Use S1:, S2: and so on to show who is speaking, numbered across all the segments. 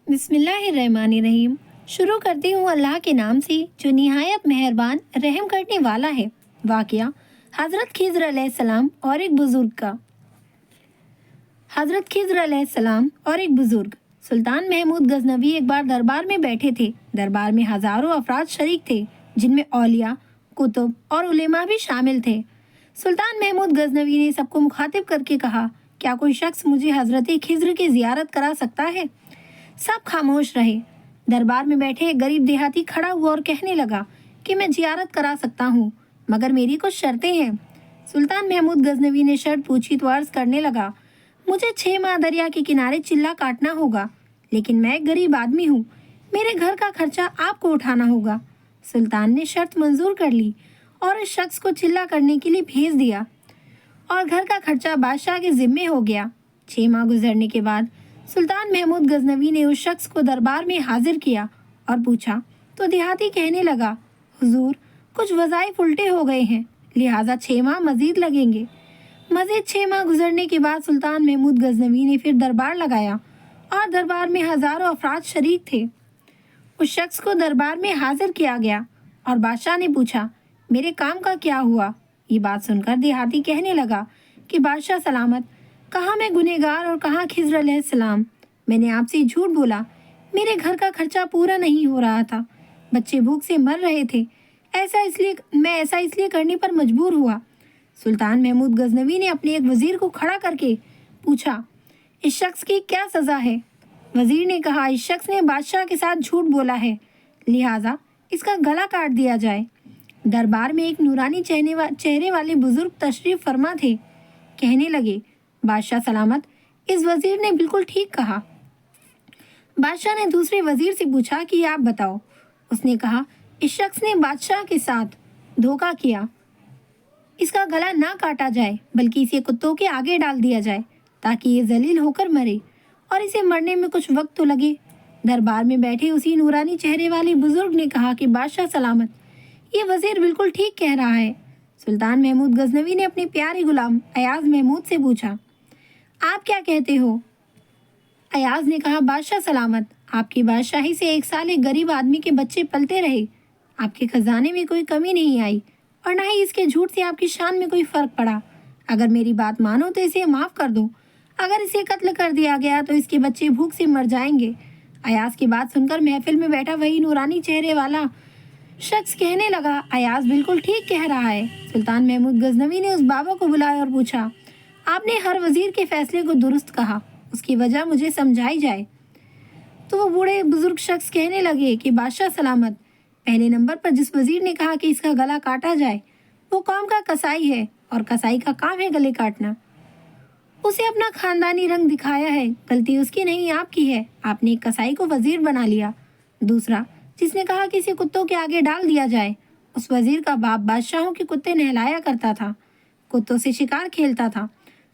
S1: بسم اللہ الرحمن الرحیم۔ شروع کرتی ہوں اللہ کے نام سے جو نہایت مہربان رحم کرنے والا ہے۔ واقعہ حضرت خضر علیہ السلام اور ایک بزرگ کا۔ حضرت خضر علیہ السلام اور ایک بزرگ سلطان محمود غزنوی ایک بار دربار میں بیٹھے تھے۔ دربار میں ہزاروں افراد شریک تھے جن میں اولیاء، کتب اور علماء بھی شامل تھے۔ سلطان محمود غزنوی نے سب کو مخاطب کر کے کہا، کیا کوئی شخص مجھے حضرت خضر کی زیارت کرا سکتا ہے؟ سب خاموش رہے۔ دربار میں بیٹھے ایک غریب دیہاتی کھڑا ہوا اور کہنے لگا کہ میں زیارت کرا سکتا ہوں، مگر میری کچھ شرطیں ہیں۔ سلطان محمود غزنوی نے شرط پوچھی تو عرض کرنے لگا، مجھے 6 ماہ دریا کے کنارے چلہ کاٹنا ہوگا، لیکن میں ایک غریب آدمی ہوں، میرے گھر کا خرچہ آپ کو اٹھانا ہوگا۔ سلطان نے شرط منظور کر لی اور اس شخص کو چلہ کرنے کے لیے بھیج دیا اور گھر کا خرچہ بادشاہ کے ذمے ہو گیا۔ 6 ماہ گزرنے کے بعد سلطان محمود غزنوی نے اس شخص کو دربار میں حاضر کیا اور پوچھا تو دیہاتی کہنے لگا، حضور کچھ وظائف الٹے ہو گئے ہیں، لہٰذا 6 ماہ مزید لگیں گے۔ مزید 6 ماہ گزرنے کے بعد سلطان محمود غزنوی نے پھر دربار لگایا اور دربار میں ہزاروں افراد شریک تھے۔ اس شخص کو دربار میں حاضر کیا گیا اور بادشاہ نے پوچھا، میرے کام کا کیا ہوا؟ یہ بات سن کر دیہاتی کہنے لگا کہ بادشاہ سلامت، کہاں میں گنہگار اور کہاں خضر علیہ السلام، میں نے آپ سے جھوٹ بولا، میرے گھر کا خرچہ پورا نہیں ہو رہا تھا، بچے بھوک سے مر رہے تھے، ایسا اس لیے کرنے پر مجبور ہوا۔ سلطان محمود غزنوی نے اپنے ایک وزیر کو کھڑا کر کے پوچھا، اس شخص کی کیا سزا ہے؟ وزیر نے کہا، اس شخص نے بادشاہ کے ساتھ جھوٹ بولا ہے، لہٰذا اس کا گلا کاٹ دیا جائے۔ دربار میں ایک نورانی چہرے والے بزرگ تشریف فرما تھے، کہنے لگے، بادشاہ سلامت، اس وزیر نے بالکل ٹھیک کہا۔ بادشاہ نے دوسرے وزیر سے پوچھا کہ آپ بتاؤ۔ اس نے کہا، اس شخص نے بادشاہ کے ساتھ دھوکہ کیا، اس کا گلا نہ کاٹا جائے بلکہ اسے کتوں کے آگے ڈال دیا جائے تاکہ یہ ذلیل ہو کر مرے، اور اسے مرنے میں کچھ وقت تو لگے۔ دربار میں بیٹھے اسی نورانی چہرے والے بزرگ نے کہا کہ بادشاہ سلامت، یہ وزیر بالکل ٹھیک کہہ رہا ہے۔ سلطان محمود غزنوی نے اپنے پیارے غلام ایاز محمود سے پوچھا، آپ کیا کہتے ہو؟ ایاز نے کہا، بادشاہ سلامت، آپ کی بادشاہی سے 1 سال ایک غریب آدمی کے بچے پلتے رہے، آپ کے خزانے میں کوئی کمی نہیں آئی اور نہ ہی اس کے جھوٹ سے آپ کی شان میں کوئی فرق پڑا۔ اگر میری بات مانو تو اسے معاف کر دو، اگر اسے قتل کر دیا گیا تو اس کے بچے بھوک سے مر جائیں گے۔ ایاز کی بات سن کر محفل میں بیٹھا وہی نورانی چہرے والا شخص کہنے لگا، ایاز بالکل ٹھیک کہہ رہا ہے۔ سلطان محمود غزنوی نے اس بابا کو بلایا اور پوچھا، آپ نے ہر وزیر کے فیصلے کو درست کہا، اس کی وجہ مجھے سمجھائی جائے۔ تو وہ بوڑھے بزرگ شخص کہنے لگے کہ بادشاہ سلامت، پہلے نمبر پر جس وزیر نے کہا کہ اس کا گلا کاٹا جائے وہ قوم کا کسائی ہے، اور کسائی کا کام ہے گلے کاٹنا۔ اسے اپنا خاندانی رنگ دکھایا ہے، غلطی اس کی نہیں آپ کی ہے، آپ نے ایک کسائی کو وزیر بنا لیا۔ دوسرا جس نے کہا کہ اسے کتوں کے آگے ڈال دیا جائے، اس وزیر کا باپ بادشاہوں کے کتے نہلایا کرتا تھا، کتوں سے شکار کھیلتا تھا،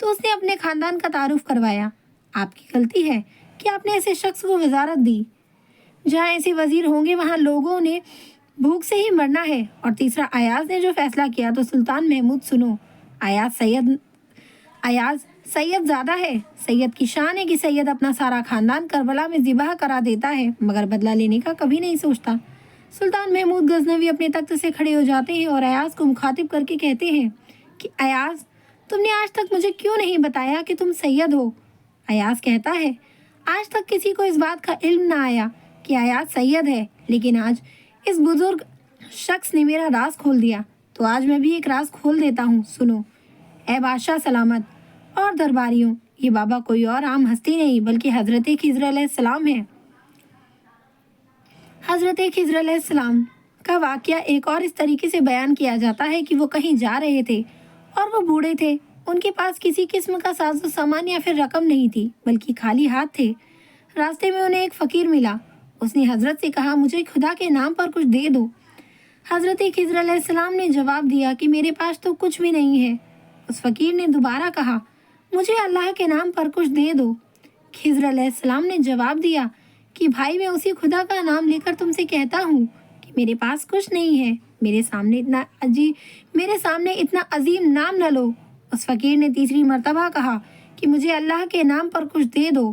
S1: تو اس نے اپنے خاندان کا تعارف کروایا۔ آپ کی غلطی ہے کہ آپ نے ایسے شخص کو وزارت دی، جہاں ایسے وزیر ہوں گے وہاں لوگوں نے بھوک سے ہی مرنا ہے۔ اور تیسرا، ایاز نے جو فیصلہ کیا تو سلطان محمود سنو، ایاز سید زادہ ہے، سید کی شان ہے کہ سید اپنا سارا خاندان کربلا میں ذبح کرا دیتا ہے مگر بدلہ لینے کا کبھی نہیں سوچتا۔ سلطان محمود غزنوی اپنے تخت سے کھڑے ہو جاتے ہیں اور ایاز کو مخاطب کر کے کہتے ہیں کہ ایاز، تم نے آج تک مجھے کیوں نہیں بتایا کہ تم سید ہو؟ ایاز کہتا ہے، آج تک کسی کو اس بات کا علم نہ آیا کہ ایاز سید ہے، لیکن آج اس بزرگ شخص نے میرا راز کھول دیا، تو آج میں بھی ایک راز کھول دیتا ہوں، سنو۔ اے بادشاہ سلامت اور درباریوں، یہ بابا کوئی اور عام ہستی نہیں بلکہ حضرت خضر علیہ السلام ہے۔ حضرت خضر علیہ السلام کا واقعہ ایک اور اس طریقے سے بیان کیا جاتا ہے کہ وہ کہیں جا رہے تھے اور وہ بوڑھے تھے، ان کے پاس کسی قسم کا ساز و سامان یا پھر رقم نہیں تھی بلکہ خالی ہاتھ تھے۔ راستے میں انہیں ایک فقیر ملا، اس نے حضرت سے کہا، مجھے خدا کے نام پر کچھ دے دو۔ حضرت خضر علیہ السلام نے جواب دیا کہ میرے پاس تو کچھ بھی نہیں ہے۔ اس فقیر نے دوبارہ کہا، مجھے اللہ کے نام پر کچھ دے دو۔ خضر علیہ السلام نے جواب دیا کہ بھائی، میں اسی خدا کا نام لے کر تم سے کہتا ہوں کہ میرے پاس کچھ نہیں ہے، میرے سامنے اتنا عظیم نام نہ لو۔ اس فقیر نے تیسری مرتبہ کہا کہ مجھے اللہ کے نام پر کچھ دے دو،